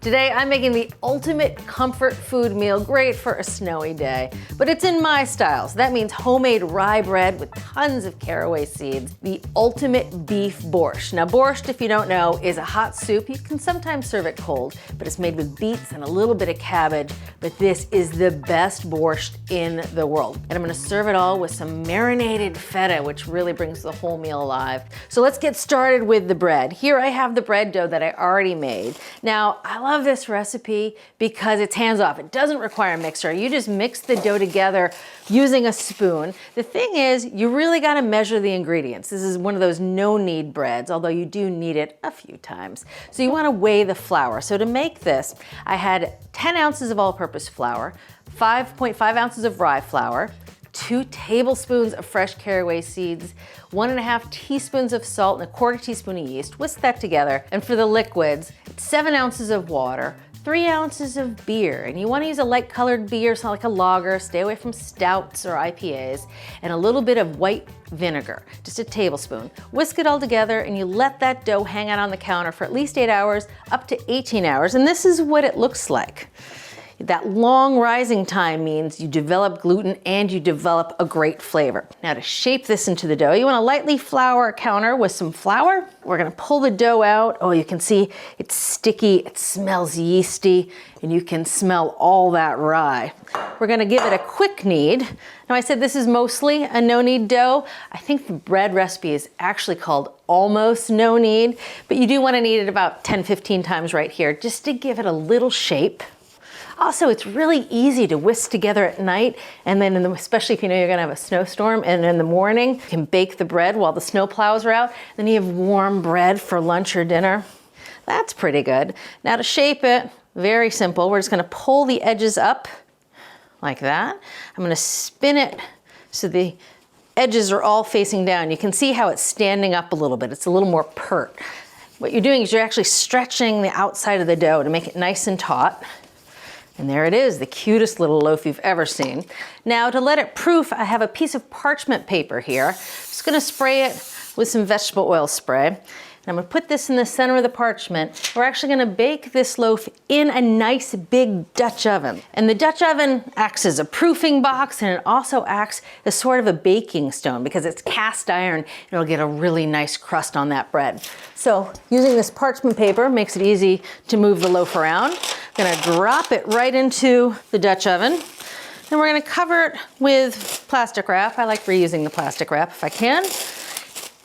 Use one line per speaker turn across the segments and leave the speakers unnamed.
Today I'm making the ultimate comfort food meal, great for a snowy day. But it's in my style, so that means homemade rye bread with tons of caraway seeds, the ultimate beef borscht. Now borscht, if you don't know, is a hot soup. You can sometimes serve it cold, but it's made with beets and a little bit of cabbage. But this is the best borscht in the world. And I'm gonna serve it all with some marinated feta, which really brings the whole meal alive. So let's get started with the bread. Here I have the bread dough that I already made. Now, I love this recipe because it's hands-off. It doesn't require a mixer. You just mix the dough together using a spoon. The thing is, you really gotta measure the ingredients. This is one of those no-knead breads, although you do knead it a few times. So you wanna weigh the flour. So to make this, I had 10 ounces of all-purpose flour, 5.5 ounces of rye flour, 2 tablespoons of fresh caraway seeds, 1.5 teaspoons of salt, and 1/4 teaspoon of yeast. Whisk that together. And for the liquids, 7 ounces of water, 3 ounces of beer. And you want to use a light colored beer, so like a lager. Stay away from stouts or IPAs. And a little bit of white vinegar, just a tablespoon. Whisk it all together and you let that dough hang out on the counter for at least 8 hours, up to 18 hours. And this is what it looks like. That long rising time means you develop gluten and you develop a great flavor. Now to shape this into the dough, you want to lightly flour a counter with some flour. We're going to pull the dough out. Oh, you can see it's sticky, it smells yeasty, and you can smell all that rye. We're going to give it a quick knead. Now I said this is mostly a no-knead dough. I think the bread recipe is actually called almost no-knead, but you do want to knead it about 10-15 times right here just to give it a little shape. Also, it's really easy to whisk together at night, and then especially if you know you're gonna have a snowstorm, and in the morning, you can bake the bread while the snow plows are out, then you have warm bread for lunch or dinner. That's pretty good. Now to shape it, very simple. We're just gonna pull the edges up like that. I'm gonna spin it so the edges are all facing down. You can see how it's standing up a little bit. It's a little more pert. What you're doing is you're actually stretching the outside of the dough to make it nice and taut. And there it is, the cutest little loaf you've ever seen. Now to let it proof, I have a piece of parchment paper here. I'm just gonna spray it with some vegetable oil spray. And I'm gonna put this in the center of the parchment. We're actually gonna bake this loaf in a nice big Dutch oven. And the Dutch oven acts as a proofing box, and it also acts as sort of a baking stone because it's cast iron. It'll get a really nice crust on that bread. So using this parchment paper makes it easy to move the loaf around. I'm gonna drop it right into the Dutch oven. And we're gonna cover it with plastic wrap. I like reusing the plastic wrap if I can.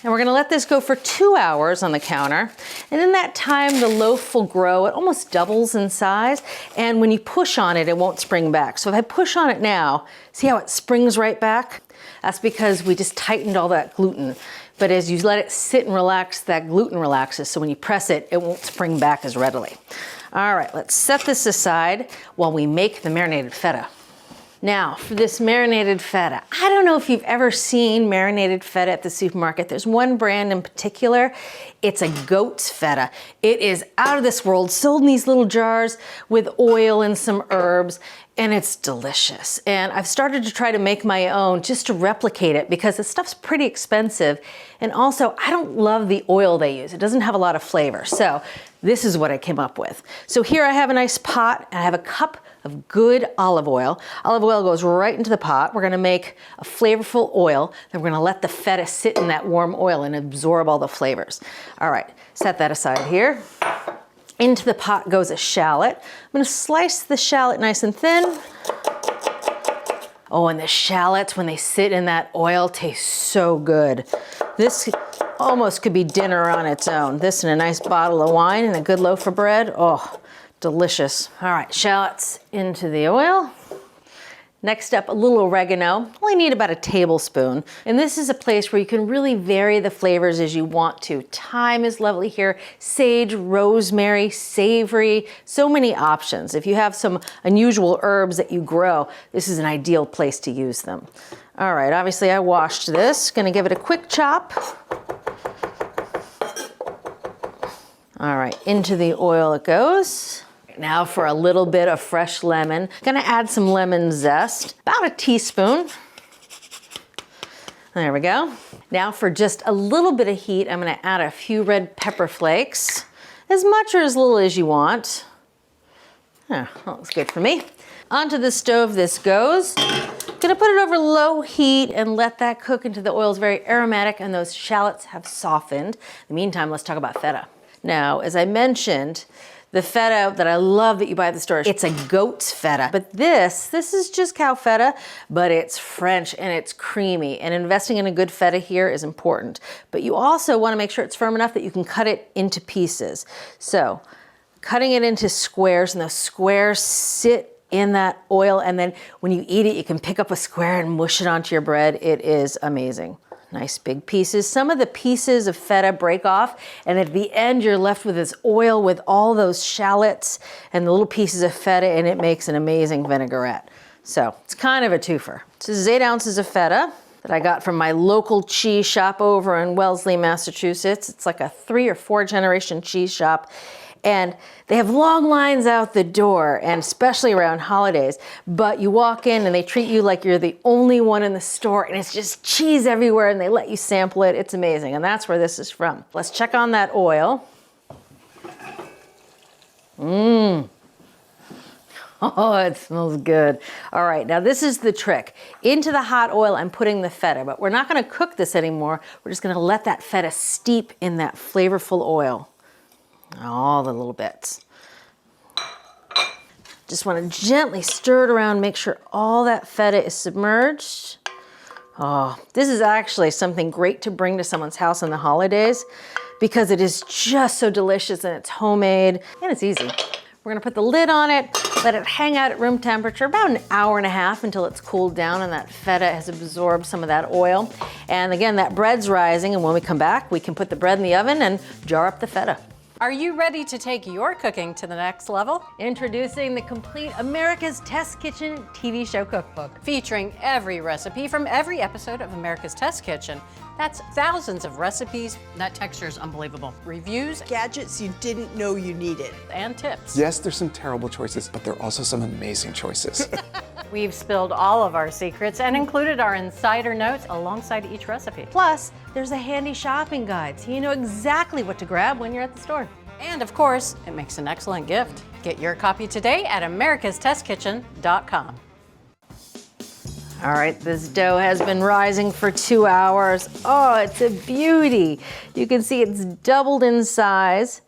And we're gonna let this go for 2 hours on the counter. And in that time, the loaf will grow. It almost doubles in size. And when you push on it, it won't spring back. So if I push on it now, see how it springs right back? That's because we just tightened all that gluten. But as you let it sit and relax, that gluten relaxes. So when you press it, it won't spring back as readily. All right, let's set this aside while we make the marinated feta. Now, for this marinated feta, I don't know if you've ever seen marinated feta at the supermarket. There's one brand in particular. It's a goat's feta. It is out of this world, sold in these little jars with oil and some herbs, and it's delicious. And I've started to try to make my own just to replicate it because the stuff's pretty expensive. And also, I don't love the oil they use. It doesn't have a lot of flavor. So this is what I came up with. So here I have a nice pot, and I have a cup of good olive oil. Olive oil goes right into the pot. We're gonna make a flavorful oil. Then we're gonna let the feta sit in that warm oil and absorb all the flavors. All right, set that aside here. Into the pot goes a shallot. I'm gonna slice the shallot nice and thin. Oh, and the shallots, when they sit in that oil, taste so good. This almost could be dinner on its own. This and a nice bottle of wine and a good loaf of bread. Oh, delicious. All right, shallots into the oil. Next up, a little oregano. Only need about a tablespoon. And this is a place where you can really vary the flavors as you want to. Thyme is lovely here. Sage, rosemary, savory, so many options. If you have some unusual herbs that you grow, this is an ideal place to use them. All right, obviously I washed this. Gonna give it a quick chop. All right, into the oil it goes. Now for a little bit of fresh lemon. Gonna add some lemon zest, about a teaspoon. There we go. Now for just a little bit of heat, I'm gonna add a few red pepper flakes, as much or as little as you want. that looks good for me. Onto the stove this goes. Gonna put it over low heat and let that cook until the oil is very aromatic and those shallots have softened. In the meantime, let's talk about feta. Now, as I mentioned, the feta that I love that you buy at the store, it's a goat's feta. But this is just cow feta, but it's French and it's creamy. And investing in a good feta here is important. But you also want to make sure it's firm enough that you can cut it into pieces. So, cutting it into squares, and those squares sit in that oil, and then when you eat it, you can pick up a square and mush it onto your bread. It is amazing. Nice big pieces. Some of the pieces of feta break off, and at the end you're left with this oil with all those shallots and the little pieces of feta, and it makes an amazing vinaigrette. So it's kind of a twofer. This is 8 ounces of feta that I got from my local cheese shop over in Wellesley, Massachusetts. It's like a 3 or 4 generation cheese shop. And they have long lines out the door, and especially around holidays, but you walk in and they treat you like you're the only one in the store, and it's just cheese everywhere, and they let you sample it. It's amazing, and that's where this is from. Let's check on that oil. Oh, it smells good. All right, now this is the trick. Into the hot oil, I'm putting the feta, but we're not gonna cook this anymore. We're just gonna let that feta steep in that flavorful oil. All the little bits. Just want to gently stir it around, make sure all that feta is submerged. Oh, this is actually something great to bring to someone's house on the holidays because it is just so delicious and it's homemade and it's easy. We're gonna put the lid on it, let it hang out at room temperature about an hour and a half until it's cooled down and that feta has absorbed some of that oil. And again, that bread's rising, and when we come back, we can put the bread in the oven and jar up the feta.
Are you ready to take your cooking to the next level?
Introducing the complete America's Test Kitchen TV show cookbook.
Featuring every recipe from every episode of America's Test Kitchen. That's thousands of recipes. That texture is unbelievable. Reviews,
gadgets you didn't know you needed.
and tips.
Yes, there's some terrible choices, but there are also some amazing choices.
We've spilled all of our secrets and included our insider notes alongside each recipe.
Plus, there's a handy shopping guide so you know exactly what to grab when you're at the store.
And of course, it makes an excellent gift. Get your copy today at americastestkitchen.com.
All right, this dough has been rising for 2 hours. Oh, it's a beauty. You can see it's doubled in size.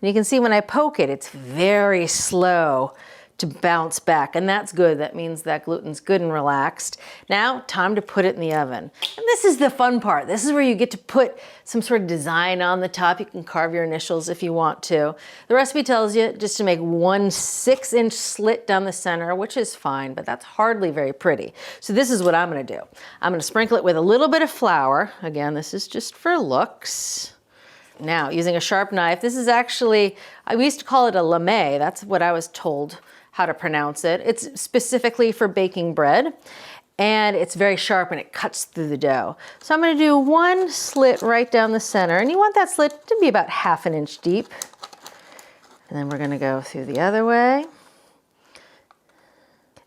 And you can see when I poke it, it's very slow to bounce back, and that's good. That means that gluten's good and relaxed. Now, time to put it in the oven. And this is the fun part. This is where you get to put some sort of design on the top. You can carve your initials if you want to. The recipe tells you just to make 1 6-inch slit down the center, which is fine, but that's hardly very pretty. So this is what I'm gonna do. I'm gonna sprinkle it with a little bit of flour. Again, this is just for looks. Now, using a sharp knife, this is actually, we used to call it a lame. That's what I was told how to pronounce it. It's specifically for baking bread, and it's very sharp and it cuts through the dough. So I'm gonna do 1 slit right down the center, and you want that slit to be about 1/2 inch deep. And then we're gonna go through the other way.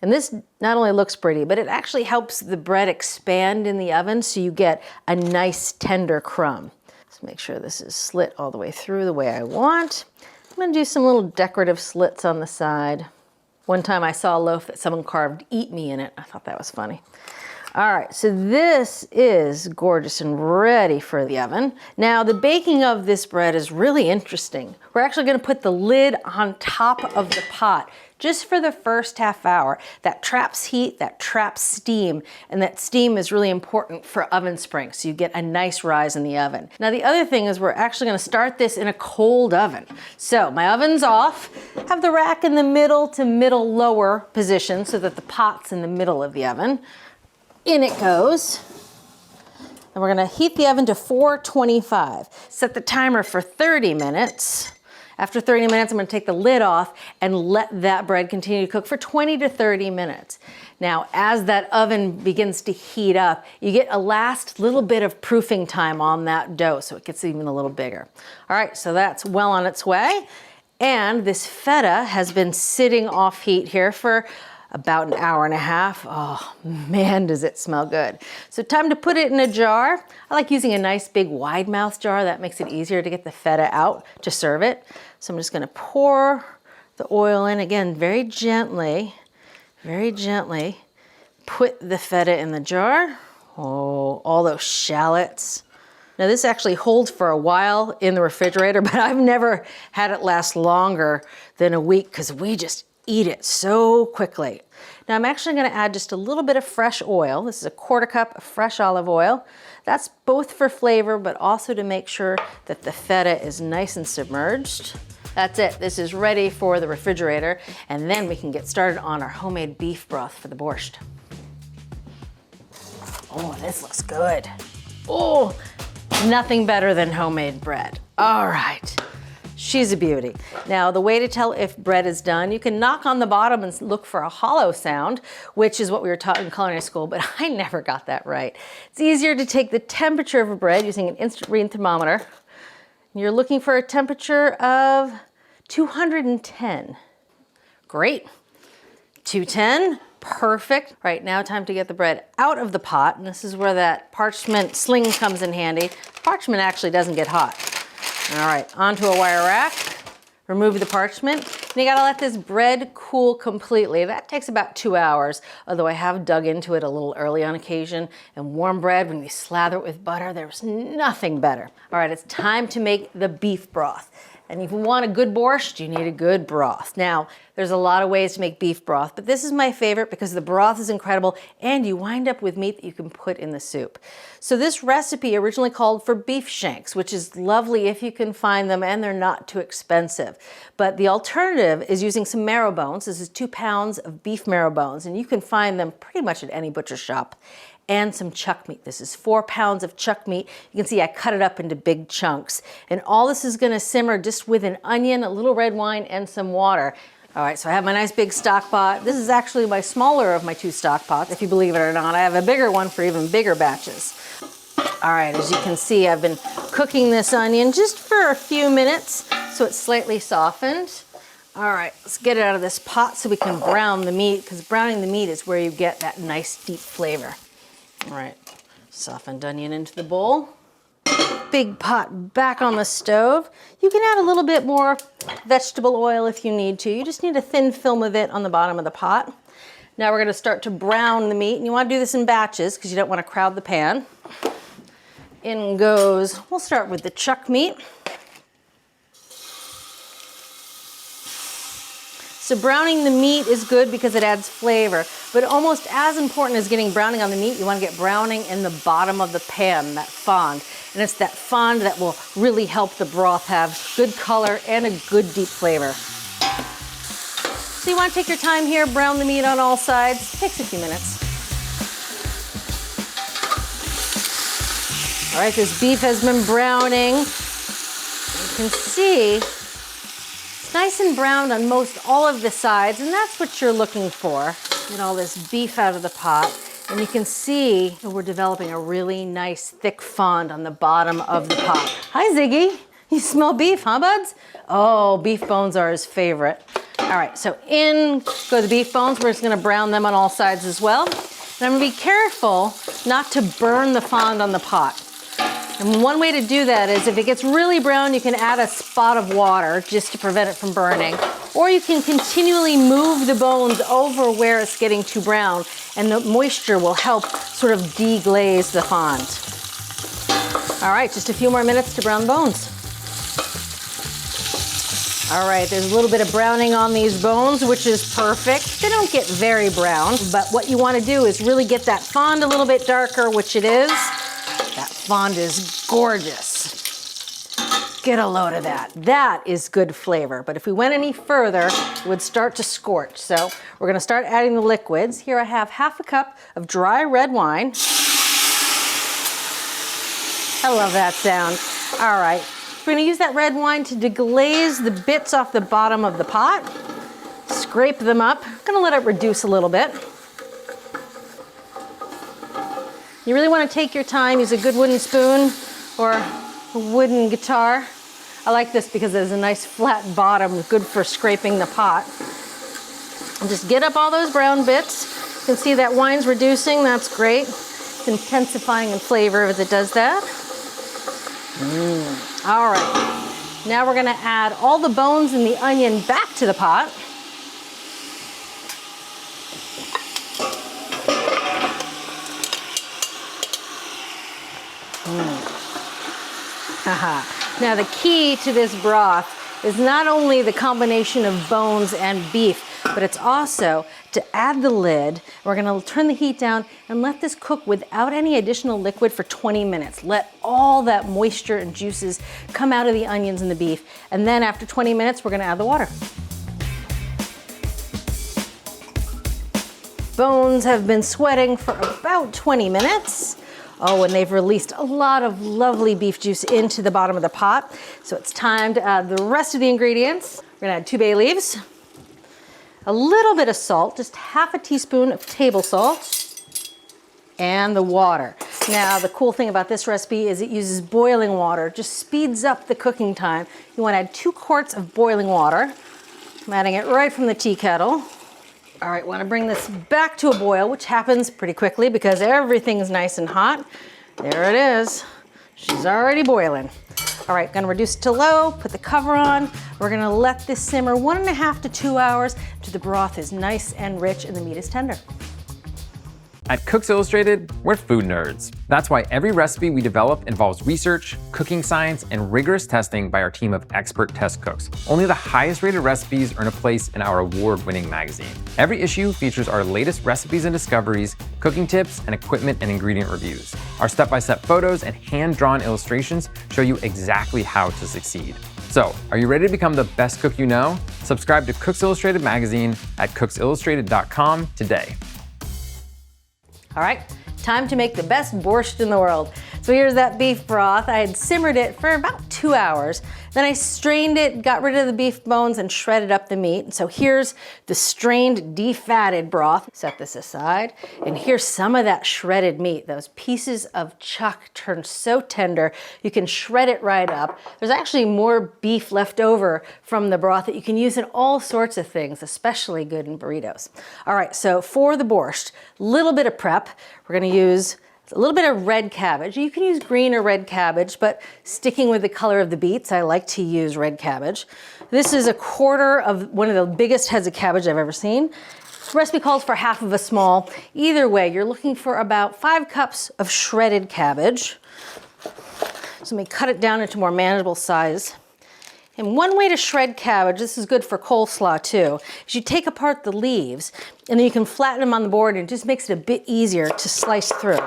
And this not only looks pretty, but it actually helps the bread expand in the oven so you get a nice tender crumb. Let's make sure this is slit all the way through the way I want. I'm gonna do some little decorative slits on the side. One time I saw a loaf that someone carved "Eat Me" in it. I thought that was funny. All right, so this is gorgeous and ready for the oven. Now, the baking of this bread is really interesting. We're actually gonna put the lid on top of the pot just for the first half hour. That traps heat, that traps steam, and that steam is really important for oven spring, so you get a nice rise in the oven. Now, the other thing is we're actually gonna start this in a cold oven. So my oven's off, have the rack in the middle to middle lower position so that the pot's in the middle of the oven. In it goes. And we're gonna heat the oven to 425. Set the timer for 30 minutes. After 30 minutes, I'm gonna take the lid off and let that bread continue to cook for 20 to 30 minutes. Now, as that oven begins to heat up, you get a last little bit of proofing time on that dough, so it gets even a little bigger. All right, so that's well on its way. And this feta has been sitting off heat here for about 1.5 hours. Oh man, does it smell good. So time to put it in a jar. I like using a nice big wide mouth jar. That makes it easier to get the feta out to serve it. So I'm just gonna pour the oil in again, very gently, put the feta in the jar. Oh, all those shallots. Now this actually holds for a while in the refrigerator, but I've never had it last longer than a week because we just eat it so quickly. Now I'm actually gonna add just a little bit of fresh oil. This is a 1/4 cup of fresh olive oil. That's both for flavor, but also to make sure that the feta is nice and submerged. That's it, this is ready for the refrigerator, and then we can get started on our homemade beef broth for the borscht. Oh, this looks good. Oh, nothing better than homemade bread. All right, she's a beauty. Now, the way to tell if bread is done, you can knock on the bottom and look for a hollow sound, which is what we were taught in culinary school, but I never got that right. It's easier to take the temperature of a bread using an instant reading thermometer. You're looking for a temperature of 210. Great. 210. Perfect. Right, now time to get the bread out of the pot. And this is where that parchment sling comes in handy. Parchment actually doesn't get hot. All right, onto a wire rack. Remove the parchment. And you gotta let this bread cool completely. That takes about 2 hours, although I have dug into it a little early on occasion. And warm bread, when you slather it with butter, there's nothing better. All right, it's time to make the beef broth. And if you want a good borscht, you need a good broth. Now, there's a lot of ways to make beef broth, but this is my favorite because the broth is incredible and you wind up with meat that you can put in the soup. So this recipe originally called for beef shanks, which is lovely if you can find them and they're not too expensive. But the alternative is using some marrow bones. This is 2 pounds of beef marrow bones, and you can find them pretty much at any butcher shop. And some chuck meat. This is 4 pounds of chuck meat. You can see I cut it up into big chunks. And all this is gonna simmer just with an onion, a little red wine, and some water. All right, so I have my nice big stock pot. This is actually my smaller of my 2 stock pots, if you believe it or not. I have a bigger one for even bigger batches. All right, as you can see, I've been cooking this onion just for a few minutes, so it's slightly softened. All right, let's get it out of this pot so we can brown the meat, because browning the meat is where you get that nice deep flavor. All right, softened onion into the bowl. Big pot back on the stove. You can add a little bit more vegetable oil if you need to. You just need a thin film of it on the bottom of the pot. Now we're gonna start to brown the meat, and you wanna do this in batches because you don't wanna crowd the pan. In goes, we'll start with the chuck meat. So browning the meat is good because it adds flavor, but almost as important as getting browning on the meat, you want to get browning in the bottom of the pan, that fond. And it's that fond that will really help the broth have good color and a good deep flavor. So you want to take your time here, brown the meat on all sides. It takes a few minutes. All right, this beef has been browning. You can see it's nice and browned on most all of the sides, and that's what you're looking for. Get all this beef out of the pot, and you can see we're developing a really nice thick fond on the bottom of the pot. Hi, Ziggy. You smell beef, huh, buds? Oh, beef bones are his favorite. All right, so in go the beef bones. We're just gonna brown them on all sides as well. And I'm gonna be careful not to burn the fond on the pot. And one way to do that is if it gets really brown, you can add a spot of water just to prevent it from burning. Or you can continually move the bones over where it's getting too brown, and the moisture will help sort of deglaze the fond. All right, just a few more minutes to brown the bones. All right, there's a little bit of browning on these bones, which is perfect. They don't get very brown, but what you want to do is really get that fond a little bit darker, which it is. That fond is gorgeous. Get a load of that. That is good flavor. But if we went any further, it would start to scorch. So we're gonna start adding the liquids. Here I have 1/2 cup of dry red wine. I love that sound. All right, we're gonna use that red wine to deglaze the bits off the bottom of the pot. Scrape them up. I'm gonna let it reduce a little bit. You really want to take your time, use a good wooden spoon or a wooden guitar. I like this because it has a nice flat bottom, good for scraping the pot. And just get up all those brown bits. You can see that wine's reducing, that's great. It's intensifying in flavor as it does that. All right, Now we're gonna add all the bones and the onion back to the pot. Now the key to this broth is not only the combination of bones and beef, but it's also to add the lid. We're gonna turn the heat down and let this cook without any additional liquid for 20 minutes. Let all that moisture and juices come out of the onions and the beef. And then after 20 minutes, we're gonna add the water. Bones have been sweating for about 20 minutes. Oh, and they've released a lot of lovely beef juice into the bottom of the pot. So it's time to add the rest of the ingredients. We're gonna add 2 bay leaves, a little bit of salt, just half a teaspoon of table salt, and the water. Now, the cool thing about this recipe is it uses boiling water, just speeds up the cooking time. You wanna add 2 quarts of boiling water. I'm adding it right from the tea kettle. All right, want to bring this back to a boil, which happens pretty quickly because everything's nice and hot. There it is. She's already boiling. All right, gonna reduce it to low, put the cover on. We're gonna let this simmer 1.5 to 2 hours until the broth is nice and rich and the meat is tender.
At Cooks Illustrated, we're food nerds. That's why every recipe we develop involves research, cooking science, and rigorous testing by our team of expert test cooks. Only the highest rated recipes earn a place in our award-winning magazine. Every issue features our latest recipes and discoveries, cooking tips, and equipment and ingredient reviews. Our step-by-step photos and hand-drawn illustrations show you exactly how to succeed. So, are you ready to become the best cook you know? Subscribe to Cooks Illustrated magazine at cooksillustrated.com today.
All right, time to make the best borscht in the world. So here's that beef broth. I had simmered it for about 2 hours. Then I strained it, got rid of the beef bones, and shredded up the meat. So here's the strained, defatted broth. Set this aside. And here's some of that shredded meat. Those pieces of chuck turned so tender, you can shred it right up. There's actually more beef left over from the broth that you can use in all sorts of things, especially good in burritos. All right, so for the borscht, little bit of prep. We're gonna use a little bit of red cabbage. You can use green or red cabbage, but sticking with the color of the beets, I like to use red cabbage. This is 1/4 of one of the biggest heads of cabbage I've ever seen. This recipe calls for half of a small. Either way, you're looking for about 5 cups of shredded cabbage. So let me cut it down into more manageable size. And one way to shred cabbage, this is good for coleslaw too, is you take apart the leaves and then you can flatten them on the board and it just makes it a bit easier to slice through.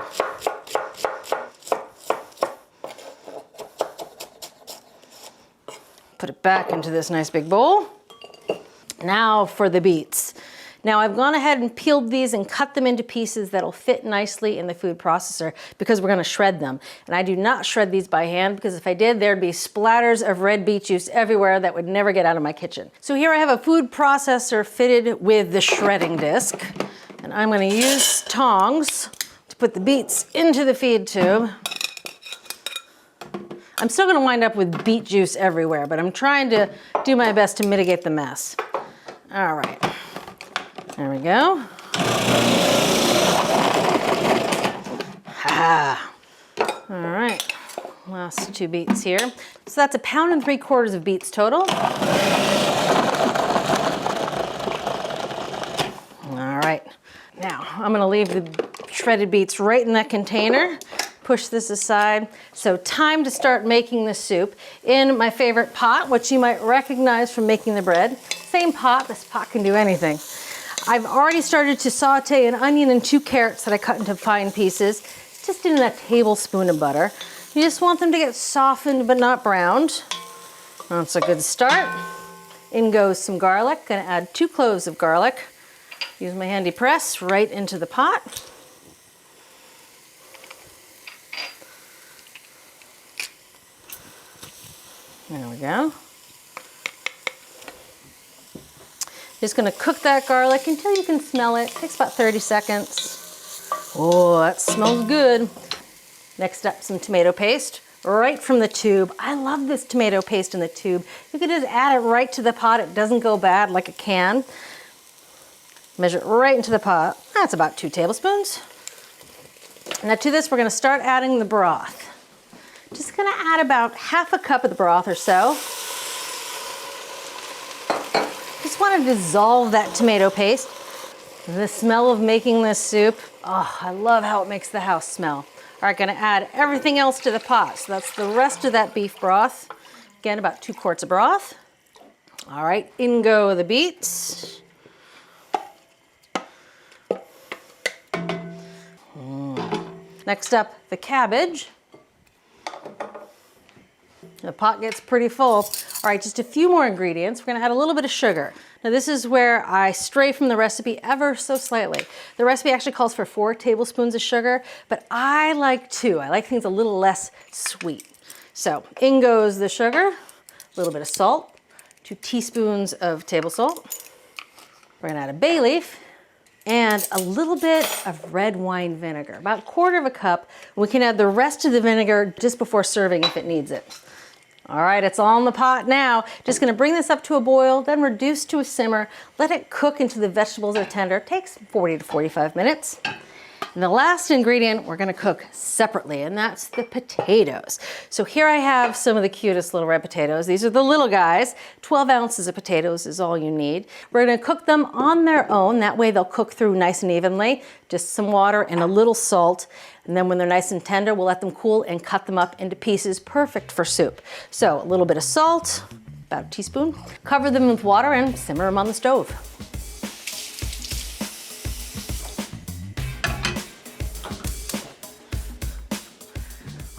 Put it back into this nice big bowl. Now for the beets. Now I've gone ahead and peeled these and cut them into pieces that'll fit nicely in the food processor because we're gonna shred them. And I do not shred these by hand because if I did, there'd be splatters of red beet juice everywhere that would never get out of my kitchen. So here I have a food processor fitted with the shredding disc. And I'm gonna use tongs to put the beets into the feed tube. I'm still gonna wind up with beet juice everywhere, but I'm trying to do my best to mitigate the mess. All right. There we go. All right, last 2 beets here. So that's 1 3/4 pounds of beets total. All right, now I'm gonna leave the shredded beets right in that container. Push this aside. So time to start making the soup in my favorite pot, which you might recognize from making the bread. Same pot, this pot can do anything. I've already started to saute an onion and 2 carrots that I cut into fine pieces, just in a tablespoon of butter. You just want them to get softened but not browned. That's a good start. In goes some garlic. Gonna add 2 cloves of garlic. Use my handy press right into the pot. There we go. Just gonna cook that garlic until you can smell it. Takes about 30 seconds. Oh, that smells good. Next up, some tomato paste, right from the tube. I love this tomato paste in the tube. You can just add it right to the pot. It doesn't go bad like a can. Measure it right into the pot. That's about 2 tablespoons. Now to this, we're gonna start adding the broth. Just gonna add about 1/2 cup of the broth or so. just want to dissolve that tomato paste. The smell of making this soup, oh, I love how it makes the house smell. All right, gonna add everything else to the pot. So that's the rest of that beef broth. Again, about 2 quarts of broth. All right, in go the beets. Next up, the cabbage. The pot gets pretty full. All right, just a few more ingredients. We're gonna add a little bit of sugar. Now this is where I stray from the recipe ever so slightly. The recipe actually calls for 4 tablespoons of sugar, but I like 2. I like things a little less sweet. So in goes the sugar, a little bit of salt, 2 teaspoons of table salt. We're gonna add a bay leaf and a little bit of red wine vinegar, about 1/4 cup. We can add the rest of the vinegar just before serving if it needs it. All right, it's all in the pot now. Just gonna bring this up to a boil, then reduce to a simmer. Let it cook until the vegetables are tender. It takes 40 to 45 minutes. And the last ingredient we're gonna cook separately, and that's the potatoes. So here I have some of the cutest little red potatoes. These are the little guys. 12 ounces of potatoes is all you need. We're gonna cook them on their own. That way they'll cook through nice and evenly. Just some water and a little salt. And then when they're nice and tender, we'll let them cool and cut them up into pieces, perfect for soup. So a little bit of salt, about a teaspoon. Cover them with water and simmer them on the stove.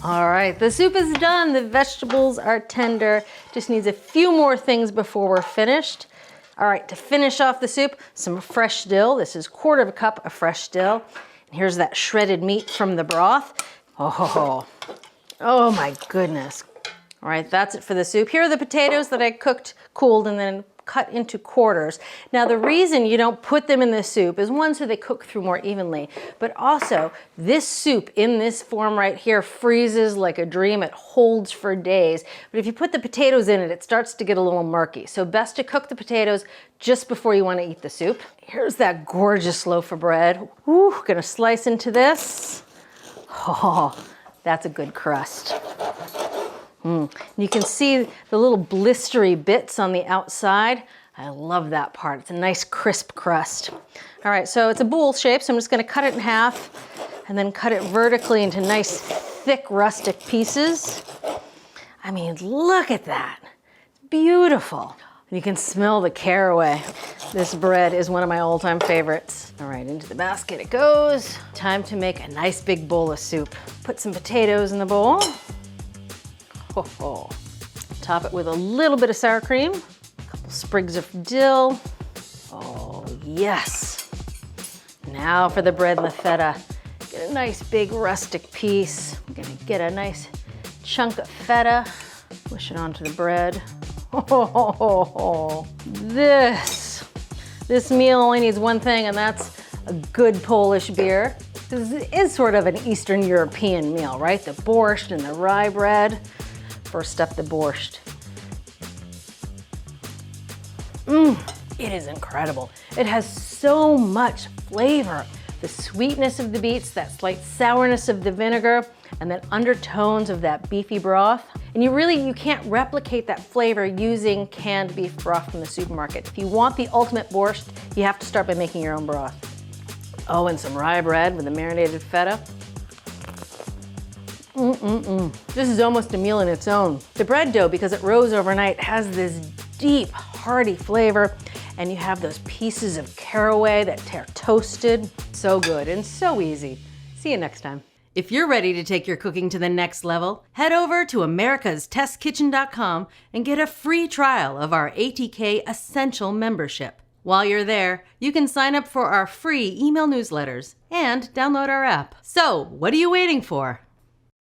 All right, the soup is done. The vegetables are tender. Just needs a few more things before we're finished. All right, to finish off the soup, some fresh dill. This is 1/4 cup of fresh dill. And here's that shredded meat from the broth. Oh my goodness. All right, that's it for the soup. Here are the potatoes that I cooked, cooled, and then cut into quarters. Now the reason you don't put them in the soup is one, so they cook through more evenly, but also this soup in this form right here freezes like a dream. It holds for days. But if you put the potatoes in it, it starts to get a little murky. So best to cook the potatoes just before you want to eat the soup. Here's that gorgeous loaf of bread. Woo, gonna slice into this. Oh, that's a good crust. You can see the little blistery bits on the outside. I love that part. It's a nice crisp crust. All right, so it's a bowl shape, so I'm just gonna cut it in half and then cut it vertically into nice, thick, rustic pieces. I mean, look at that. It's beautiful. You can smell the caraway. This bread is one of my all-time favorites. All right, into the basket it goes. Time to make a nice big bowl of soup. Put some potatoes in the bowl. Top it with a little bit of sour cream, a couple sprigs of dill. Oh, yes. Now for the bread and the feta. Get a nice big rustic piece. I'm gonna get a nice chunk of feta, push it onto the bread. This meal only needs one thing, and that's a good Polish beer. This is sort of an Eastern European meal, right? The borscht and the rye bread. First up, the borscht. It is incredible. It has so much flavor. The sweetness of the beets, that slight sourness of the vinegar, and then undertones of that beefy broth. And you can't replicate that flavor using canned beef broth from the supermarket. If you want the ultimate borscht, you have to start by making your own broth. Oh, and some rye bread with the marinated feta. This is almost a meal in its own. The bread dough, because it rose overnight, has this deep, hearty flavor, and you have those pieces of caraway that are toasted. So good and so easy. See you next time. If you're ready to take your cooking to the next level, head over to americastestkitchen.com and get a free trial of our ATK Essential membership. While you're there, you can sign up for our free email newsletters and download our app. So, what are you waiting for?